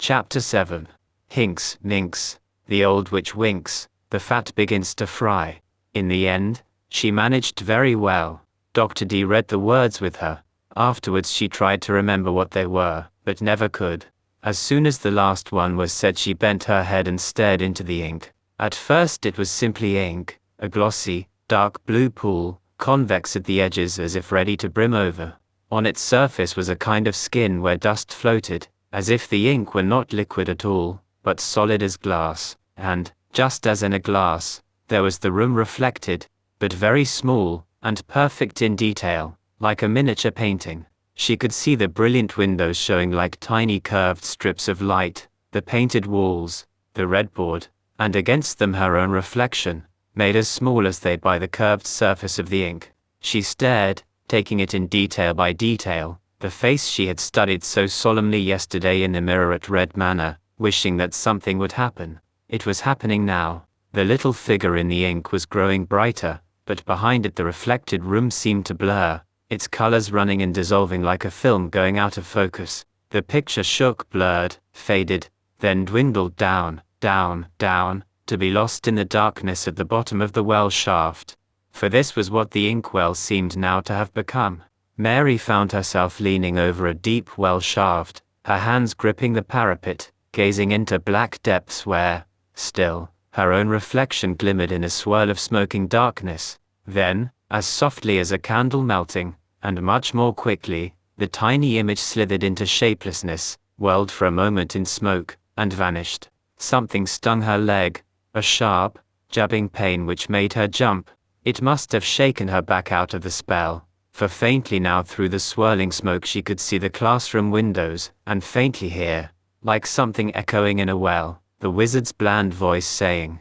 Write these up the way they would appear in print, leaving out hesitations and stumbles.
Chapter 7. Hinks, Ninks. The old witch winks, the fat begins to fry. In the end, she managed very well. Dr. D read the words with her. Afterwards she tried to remember what they were, but never could. As soon as the last one was said, she bent her head and stared into the ink. At first it was simply ink, a glossy, dark blue pool, convex at the edges as if ready to brim over. On its surface was a kind of skin where dust floated, as if the ink were not liquid at all, but solid as glass, and, just as in a glass, there was the room reflected, but very small, and perfect in detail, like a miniature painting. She could see the brilliant windows showing like tiny curved strips of light, the painted walls, the redboard, and against them her own reflection, made as small as they by the curved surface of the ink. She stared, taking it in detail by detail, the face she had studied so solemnly yesterday in the mirror at Red Manor, wishing that something would happen. It was happening now. The little figure in the ink was growing brighter, but behind it the reflected room seemed to blur, its colors running and dissolving like a film going out of focus. The picture shook, blurred, faded, then dwindled down, down, down, to be lost in the darkness at the bottom of the well shaft. For this was what the inkwell seemed now to have become. Mary found herself leaning over a deep well shaft, her hands gripping the parapet, gazing into black depths where, still, her own reflection glimmered in a swirl of smoking darkness. Then, as softly as a candle melting, and much more quickly, the tiny image slithered into shapelessness, whirled for a moment in smoke, and vanished. Something stung her leg, a sharp, jabbing pain which made her jump. It must have shaken her back out of the spell, for faintly now through the swirling smoke she could see the classroom windows, and faintly hear, like something echoing in a well, the wizard's bland voice saying,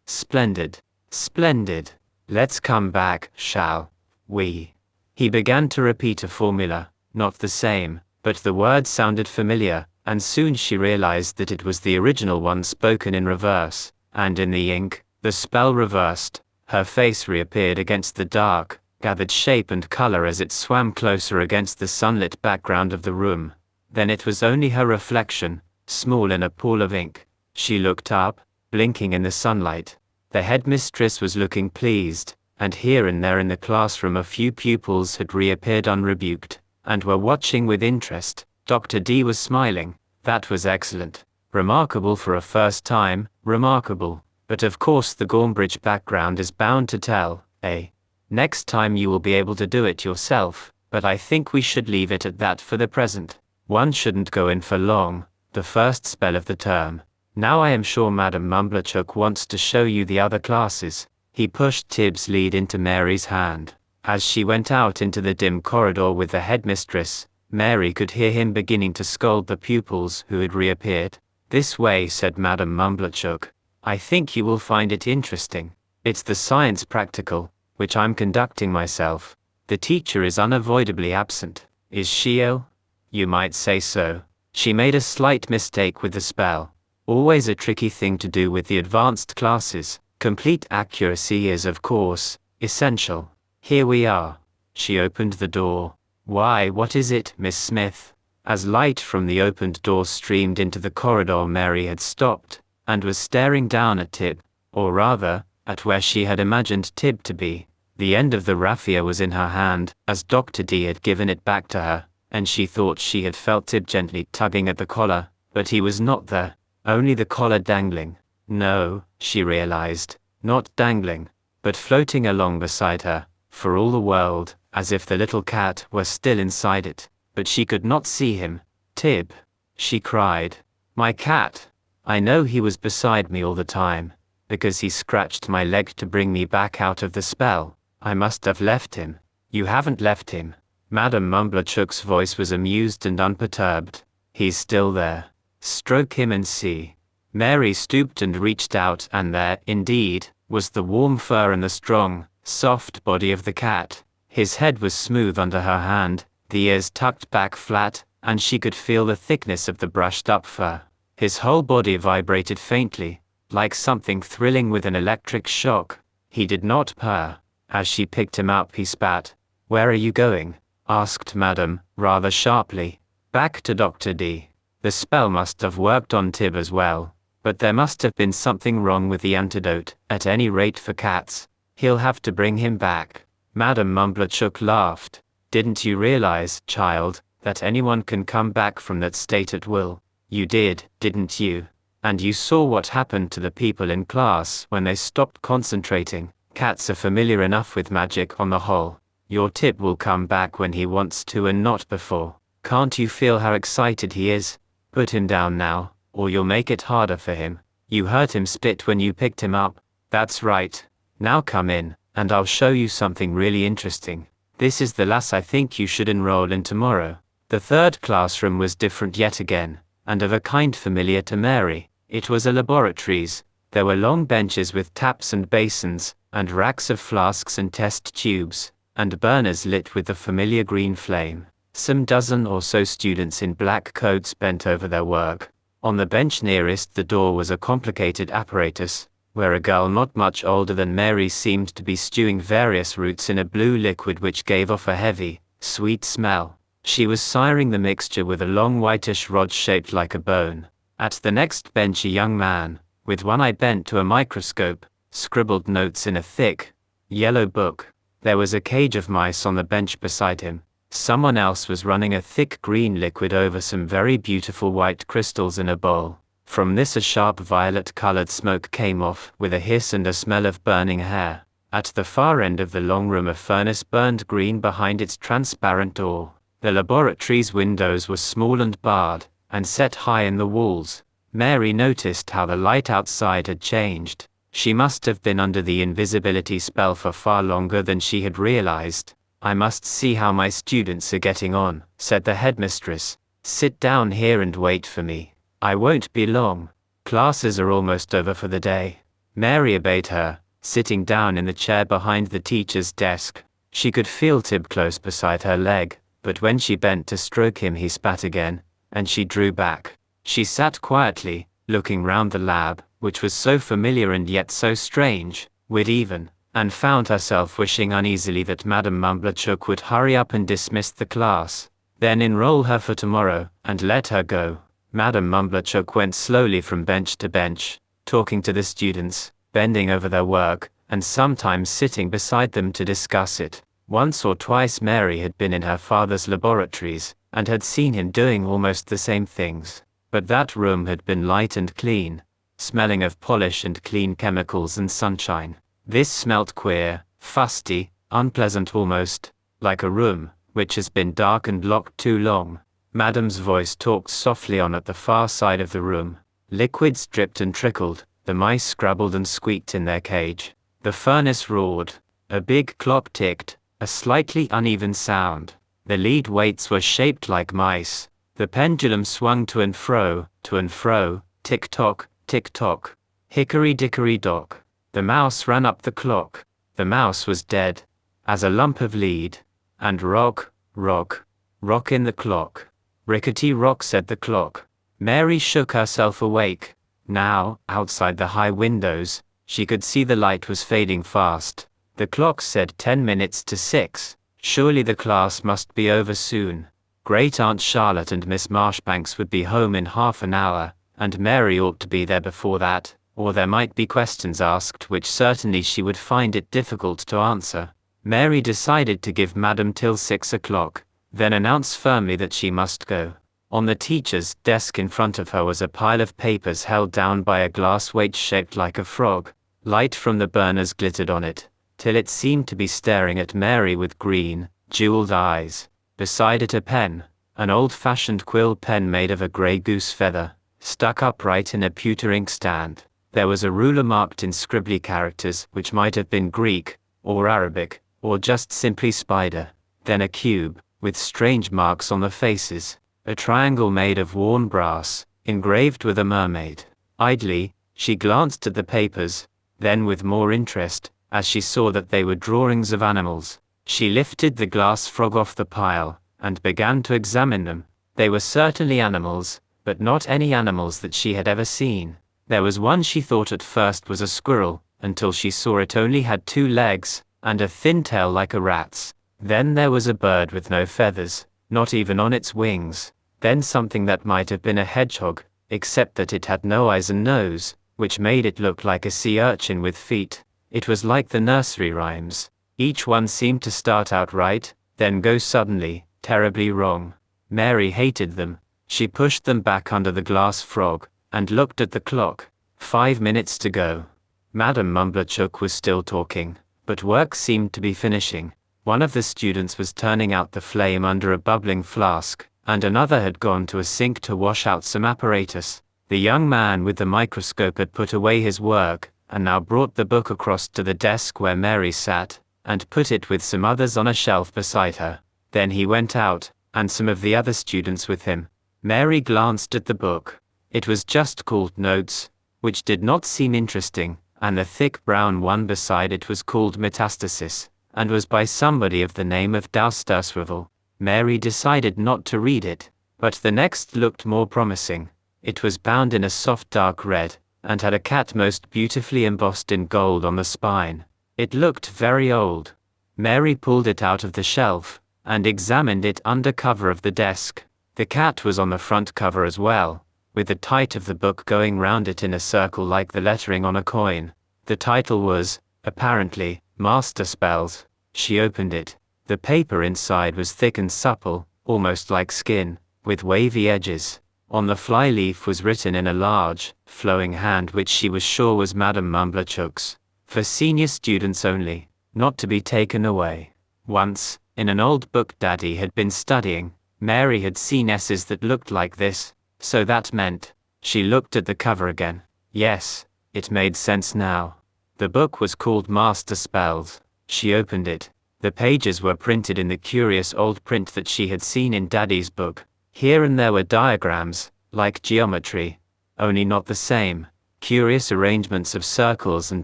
"Splendid, splendid. Let's come back, shall we?" He began to repeat a formula, not the same, but the words sounded familiar, and soon she realized that it was the original one spoken in reverse, and in the ink, the spell reversed. Her face reappeared against the dark, gathered shape and color as it swam closer against the sunlit background of the room. Then it was only her reflection, small in a pool of ink. She looked up, blinking in the sunlight. The headmistress was looking pleased, and here and there in the classroom a few pupils had reappeared unrebuked, and were watching with interest. Dr. D was smiling. That was excellent. Remarkable for a first time, remarkable. But of course the Gormbridge background is bound to tell, eh? Next time you will be able to do it yourself, but I think we should leave it at that for the present. One shouldn't go in for long, the first spell of the term. Now I am sure Madam Mumblechook wants to show you the other classes. He pushed Tibbs' lead into Mary's hand. As she went out into the dim corridor with the headmistress, Mary could hear him beginning to scold the pupils who had reappeared. "This way," said Madam Mumblechook. "I think you will find it interesting. It's the science practical, which I'm conducting myself. The teacher is unavoidably absent." "Is she ill?" "You might say so. She made a slight mistake with the spell. Always a tricky thing to do with the advanced classes. Complete accuracy is, of course, essential. Here we are." She opened the door. "Why, what is it, Miss Smith?" As light from the opened door streamed into the corridor, Mary had stopped, and was staring down at Tib, or rather, at where she had imagined Tib to be. The end of the raffia was in her hand, as Dr. D had given it back to her, and she thought she had felt Tib gently tugging at the collar, but he was not there, only the collar dangling. No, she realized, not dangling, but floating along beside her, for all the world, as if the little cat were still inside it. But she could not see him. "Tib," she cried. "My cat. I know he was beside me all the time, because he scratched my leg to bring me back out of the spell. I must have left him." "You haven't left him." Madam Mumblechook's voice was amused and unperturbed. "He's still there. Stroke him and see." Mary stooped and reached out, and there, indeed, was the warm fur and the strong, soft body of the cat. His head was smooth under her hand, the ears tucked back flat, and she could feel the thickness of the brushed-up fur. His whole body vibrated faintly, like something thrilling with an electric shock. He did not purr. As she picked him up, he spat. "Where are you going?" asked Madam, rather sharply. "Back to Dr. D." The spell must have worked on Tib as well, but there must have been something wrong with the antidote, at any rate for cats. He'll have to bring him back. Madam Mumblechook laughed. Didn't you realize, child, that anyone can come back from that state at will? You did, didn't you? And you saw what happened to the people in class when they stopped concentrating. Cats are familiar enough with magic on the whole. Your Tib will come back when he wants to and not before. Can't you feel how excited he is? Put him down now, or you'll make it harder for him. You heard him spit when you picked him up. That's right. Now come in, and I'll show you something really interesting. This is the class I think you should enroll in tomorrow. The third classroom was different yet again, and of a kind familiar to Mary. It was a laboratories. There were long benches with taps and basins, and racks of flasks and test tubes, and burners lit with the familiar green flame. Some dozen or so students in black coats bent over their work. On the bench nearest the door was a complicated apparatus, where a girl not much older than Mary seemed to be stewing various roots in a blue liquid which gave off a heavy, sweet smell. She was siring the mixture with a long whitish rod shaped like a bone. At the next bench a young man, with one eye bent to a microscope, scribbled notes in a thick, yellow book. There was a cage of mice on the bench beside him. Someone else was running a thick green liquid over some very beautiful white crystals in a bowl. From this a sharp violet-colored smoke came off, with a hiss and a smell of burning hair. At the far end of the long room a furnace burned green behind its transparent door. The laboratory's windows were small and barred, and set high in the walls. Mary noticed how the light outside had changed. She must have been under the invisibility spell for far longer than she had realized. I must see how my students are getting on, said the headmistress. Sit down here and wait for me. I won't be long. Classes are almost over for the day. Mary obeyed her, sitting down in the chair behind the teacher's desk. She could feel Tib close beside her leg, but when she bent to stroke him he spat again, and she drew back. She sat quietly, looking round the lab, which was so familiar and yet so strange, weird even, and found herself wishing uneasily that Madam Mumblechook would hurry up and dismiss the class, then enroll her for tomorrow, and let her go. Madam Mumblechook went slowly from bench to bench, talking to the students, bending over their work, and sometimes sitting beside them to discuss it. Once or twice Mary had been in her father's laboratories, and had seen him doing almost the same things. But that room had been light and clean, smelling of polish and clean chemicals and sunshine. This smelt queer, fusty, unpleasant almost, like a room which has been dark and locked too long. Madam's voice talked softly on at the far side of the room. Liquids dripped and trickled, the mice scrabbled and squeaked in their cage. The furnace roared. A big clock ticked, a slightly uneven sound. The lead weights were shaped like mice. The pendulum swung to and fro, tick-tock, tick-tock. Hickory-dickory-dock. The mouse ran up the clock. The mouse was dead, as a lump of lead. And rock, rock, rock in the clock. Rickety rock, said the clock. Mary shook herself awake. Now, outside the high windows, she could see the light was fading fast. The clock said 10 minutes to 6. Surely the class must be over soon. Great Aunt Charlotte and Miss Marshbanks would be home in half an hour, and Mary ought to be there before that, or there might be questions asked which certainly she would find it difficult to answer. Mary decided to give Madam till 6 o'clock, then announce firmly that she must go. On the teacher's desk in front of her was a pile of papers held down by a glass weight shaped like a frog. Light from the burners glittered on it, till it seemed to be staring at Mary with green, jeweled eyes. Beside it a pen, an old-fashioned quill pen made of a grey goose feather, stuck upright in a pewter inkstand. There was a ruler marked in scribbly characters which might have been Greek, or Arabic, or just simply spider. Then a cube, with strange marks on the faces. A triangle made of worn brass, engraved with a mermaid. Idly, she glanced at the papers, then with more interest, as she saw that they were drawings of animals. She lifted the glass frog off the pile, and began to examine them. They were certainly animals, but not any animals that she had ever seen. There was one she thought at first was a squirrel, until she saw it only had 2 legs, and a thin tail like a rat's. Then there was a bird with no feathers, not even on its wings. Then something that might have been a hedgehog, except that it had no eyes and nose, which made it look like a sea urchin with feet. It was like the nursery rhymes. Each one seemed to start out right, then go suddenly, terribly wrong. Mary hated them. She pushed them back under the glass frog, and looked at the clock. 5 minutes to go. Madam Mumblechook was still talking, but work seemed to be finishing. One of the students was turning out the flame under a bubbling flask, and another had gone to a sink to wash out some apparatus. The young man with the microscope had put away his work, and now brought the book across to the desk where Mary sat, and put it with some others on a shelf beside her. Then he went out, and some of the other students with him. Mary glanced at the book. It was just called Notes, which did not seem interesting, and the thick brown one beside it was called Metastasis, and was by somebody of the name of Dousterswivel. Mary decided not to read it, but the next looked more promising. It was bound in a soft dark red, and had a cat most beautifully embossed in gold on the spine. It looked very old. Mary pulled it out of the shelf, and examined it under cover of the desk. The cat was on the front cover as well, with the title of the book going round it in a circle like the lettering on a coin. The title was, apparently, Master Spells. She opened it. The paper inside was thick and supple, almost like skin, with wavy edges. On the flyleaf was written in a large, flowing hand which she was sure was Madam Mumblechook's. For senior students only, not to be taken away. Once, in an old book Daddy had been studying, Mary had seen S's that looked like this, so that meant. She looked at the cover again. Yes, it made sense now. The book was called Master Spells. She opened it. The pages were printed in the curious old print that she had seen in Daddy's book. Here and there were diagrams, like geometry, only not the same. Curious arrangements of circles and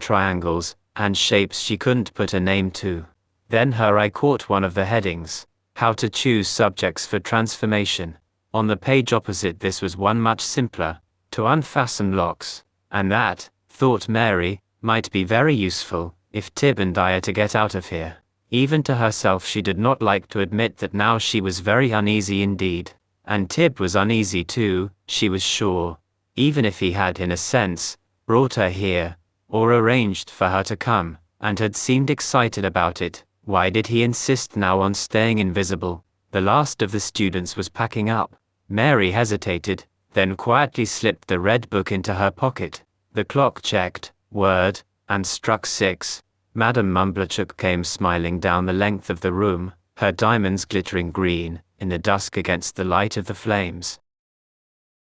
triangles, and shapes she couldn't put a name to. Then her eye caught one of the headings, How to Choose Subjects for Transformation. On the page opposite this was one much simpler, To Unfasten Locks. And that, thought Mary, might be very useful, if Tib and I are to get out of here. Even to herself she did not like to admit that now she was very uneasy indeed. And Tib was uneasy too, she was sure. Even if he had in a sense, brought her here, or arranged for her to come, and had seemed excited about it, why did he insist now on staying invisible? The last of the students was packing up. Mary hesitated, then quietly slipped the red book into her pocket. The clock checked, whirred, and struck 6. Madam Mumblechook came smiling down the length of the room, her diamonds glittering green, in the dusk against the light of the flames.